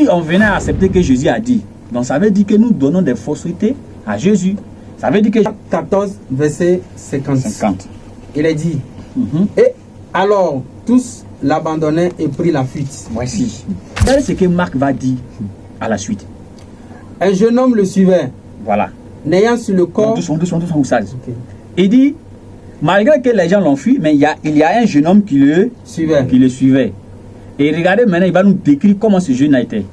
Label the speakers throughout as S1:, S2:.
S1: Si on venait à accepter que Jésus a dit, donc ça veut dire que nous donnons des faussetés à Jésus. Ça veut dire que...
S2: 14, verset 50. Il est dit, et alors tous l'abandonnaient et prirent la fuite.
S1: Voici. Regardez ce que Marc va dire à la suite.
S2: Un jeune homme le suivait.
S1: Voilà.
S2: N'ayant sur le corps...
S1: Doucement, il dit, malgré que les gens l'ont fui, mais il y a un jeune homme qui le suivait. Et regardez maintenant, il va nous décrire comment ce jeune a été.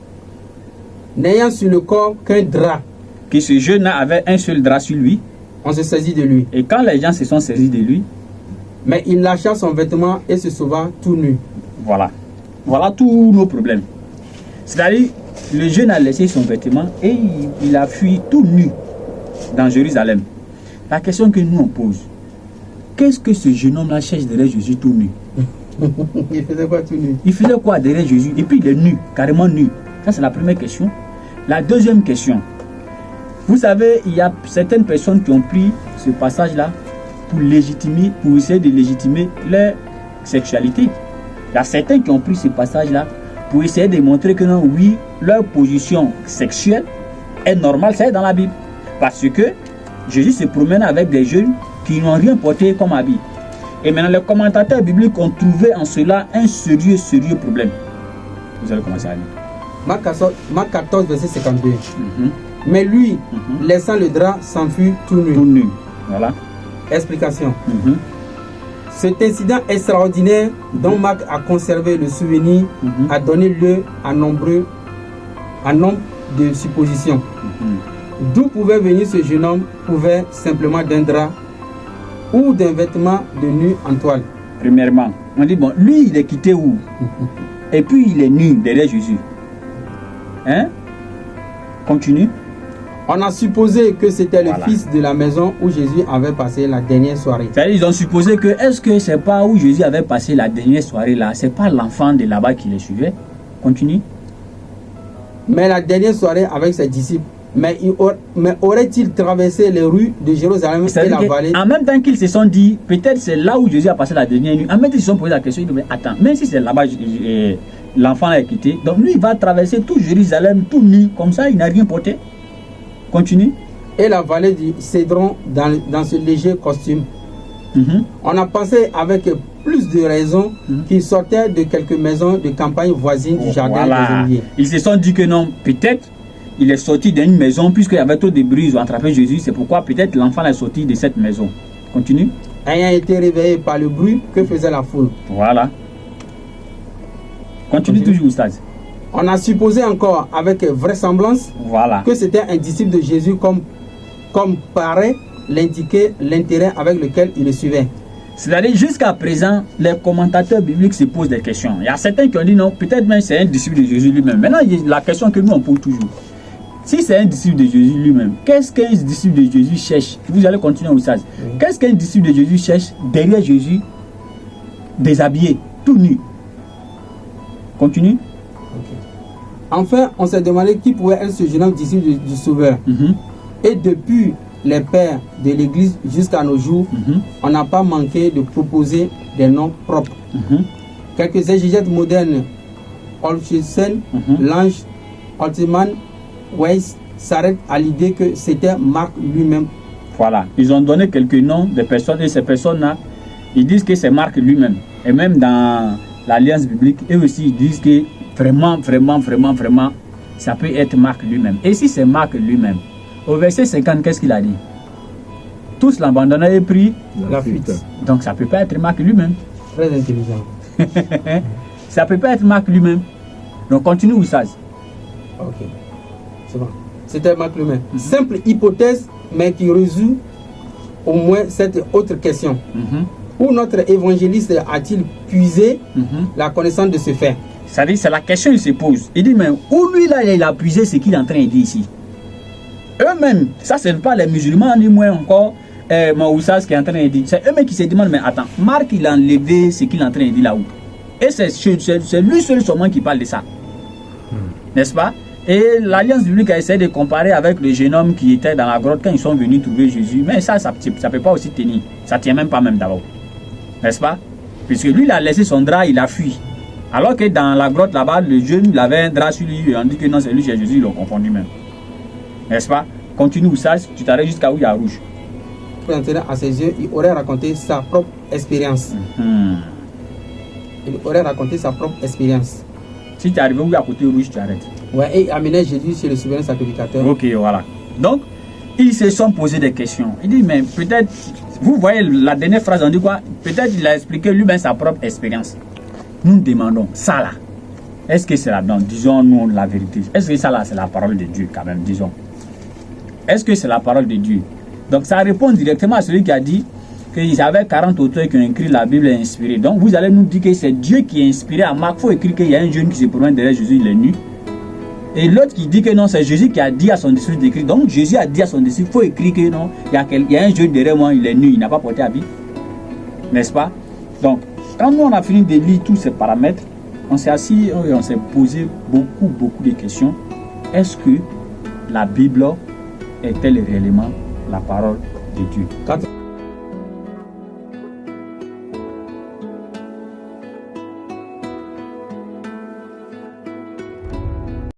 S2: N'ayant sur le corps qu'un drap.
S1: Que ce jeune avait un seul drap sur lui.
S2: On se saisit de lui.
S1: Et quand les gens se sont saisis de lui,
S2: mais il lâcha son vêtement et se sauva tout nu.
S1: Voilà. Voilà tous nos problèmes. C'est-à-dire, le jeune a laissé son vêtement et il a fui tout nu dans Jérusalem. La question que nous on pose, qu'est-ce que ce jeune homme-là cherche derrière Jésus tout nu?
S2: Il faisait quoi tout nu?
S1: Il faisait quoi derrière Jésus? Et puis il est nu, carrément nu. Ça c'est la première question. La deuxième question, vous savez, il y a certaines personnes qui ont pris ce passage-là pour essayer de légitimer leur sexualité. Il y a certains qui ont pris ce passage-là pour essayer de montrer que non, oui, leur position sexuelle est normale, c'est dans la Bible. Parce que Jésus se promène avec des jeunes qui n'ont rien porté comme habit. Et maintenant, les commentateurs bibliques ont trouvé en cela un sérieux problème. Vous allez commencer à lire.
S2: Marc 14, verset 52. Mais lui, laissant le drap, s'enfuit tout nu.
S1: Tout nu. Voilà.
S2: Explication. Cet incident extraordinaire dont Marc a conservé le souvenir a donné lieu à nombre de suppositions. D'où pouvait venir ce jeune homme? Pouvait simplement d'un drap ou d'un vêtement de nu en toile.
S1: Premièrement, on dit bon, lui il est quitté où? Et puis il est nu derrière Jésus. Hein? Continue.
S2: On a supposé que c'était le fils de la maison où Jésus avait passé la dernière soirée.
S1: C'est-à-dire, ils ont supposé que, est-ce que c'est pas où Jésus avait passé la dernière soirée là? C'est pas l'enfant de là-bas qui le suivait? Continue.
S2: Mais la dernière soirée avec ses disciples, mais aurait-il traversé les rues de Jérusalem et la vallée?
S1: En même temps qu'ils se sont dit, peut-être c'est là où Jésus a passé la dernière nuit. En même temps ils se sont posé la question, ils disent, attends, même si c'est là-bas, l'enfant est quitté, donc lui il va traverser tout Jérusalem, tout nu, comme ça il n'a rien porté. Continue.
S2: Et la vallée du Cédron dans ce léger costume. On a pensé avec plus de raison qu'il sortait de quelques maisons de campagne voisines du jardin des Oliviers.
S1: Ils se sont dit que non, peut-être il est sorti d'une maison puisqu'il y avait trop de bruit, ils ont attrapé Jésus. C'est pourquoi peut-être l'enfant est sorti de cette maison. Continue.
S2: Ayant été réveillé par le bruit que faisait la foule.
S1: Voilà. Continue toujours, Stade.
S2: On a supposé encore avec vraisemblance que c'était un disciple de Jésus comme paraît l'indiquer l'intérêt avec lequel il le suivait.
S1: C'est-à-dire jusqu'à présent, les commentateurs bibliques se posent des questions. Il y a certains qui ont dit non, peut-être même c'est un disciple de Jésus lui-même. Maintenant, la question que nous on pose toujours. Si c'est un disciple de Jésus lui-même, qu'est-ce qu'un disciple de Jésus cherche? Vous allez continuer au stade. Qu'est-ce qu'un disciple de Jésus cherche derrière Jésus, déshabillé, tout nu? Continue.
S2: Enfin, on s'est demandé qui pouvait être ce jeune homme disciple du Sauveur. Et depuis les pères de l'Église jusqu'à nos jours, on n'a pas manqué de proposer des noms propres. Quelques exégètes modernes, Olfsen, Lange, Altman, Weiss, s'arrêtent à l'idée que c'était Marc lui-même.
S1: Voilà, ils ont donné quelques noms de personnes et ces personnes-là, ils disent que c'est Marc lui-même. Et même dans l'Alliance biblique, eux aussi ils disent que vraiment, ça peut être Marc lui-même. Et si c'est Marc lui-même, au verset 50, qu'est-ce qu'il a dit? Tous l'abandonnaient et pris
S2: la fuite.
S1: Donc ça ne peut pas être Marc lui-même.
S2: Très intelligent.
S1: Ça ne peut pas être Marc lui-même. Donc continue, Oussaz.
S2: Ok, c'est bon. C'était Marc lui-même. Simple hypothèse, mais qui résout au moins cette autre question. Où notre évangéliste a-t-il puisé la connaissance de ce fait?
S1: C'est-à-dire, c'est la question qu'il se pose. Il dit, mais où lui là, il a puisé ce qu'il est en train de dire ici? Eux-mêmes, ça c'est pas les musulmans, ni moins encore Maoussas qui est en train de dire. C'est eux-mêmes qui se demandent, mais attends, Marc il a enlevé ce qu'il est en train de dire là-haut. Et c'est lui seul seulement qui parle de ça. N'est-ce pas? Et l'Alliance biblique a essayé de comparer avec le jeune homme qui était dans la grotte quand ils sont venus trouver Jésus. Mais ça ne peut pas aussi tenir. Ça ne tient même pas même d'abord. N'est-ce pas? Puisque lui, il a laissé son drap, il a fui. Alors que dans la grotte là-bas, le jeune il avait un drap sur lui et on dit que non, c'est lui, c'est Jésus, ils l'ont confondu même. N'est-ce pas? Continue où ça, tu t'arrêtes jusqu'à où il y a rouge.
S2: Maintenant, à ses yeux, il aurait raconté sa propre expérience. Il aurait raconté sa propre expérience.
S1: Si tu es arrivé où il y a côté rouge, tu arrêtes.
S2: Ouais, et amenait Jésus chez le souverain sacrificateur.
S1: Ok, voilà. Donc, ils se sont posé des questions. Il dit, mais peut-être, vous voyez la dernière phrase, on dit quoi? Peut-être il a expliqué lui-même sa propre expérience. Nous demandons, ça là, est-ce que c'est là? Non, disons-nous la vérité. Est-ce que ça là, c'est la parole de Dieu quand même, disons? Est-ce que c'est la parole de Dieu? Donc, ça répond directement à celui qui a dit qu'il y avait 40 auteurs qui ont écrit la Bible inspirée. Donc, vous allez nous dire que c'est Dieu qui a inspiré. À Marc, il faut écrire qu'il y a un jeune qui se promène derrière Jésus, il est nu. Et l'autre qui dit que non, c'est Jésus qui a dit à son disciple d'écrire. Donc, Jésus a dit à son disciple, il faut écrire que non, il y a un jeune derrière moi, il est nu, il n'a pas porté habit. N'est-ce pas? Donc, quand nous, on a fini de lire tous ces paramètres, on s'est assis et on s'est posé beaucoup de questions. Est-ce que la Bible est-elle réellement la parole de Dieu?
S2: Quand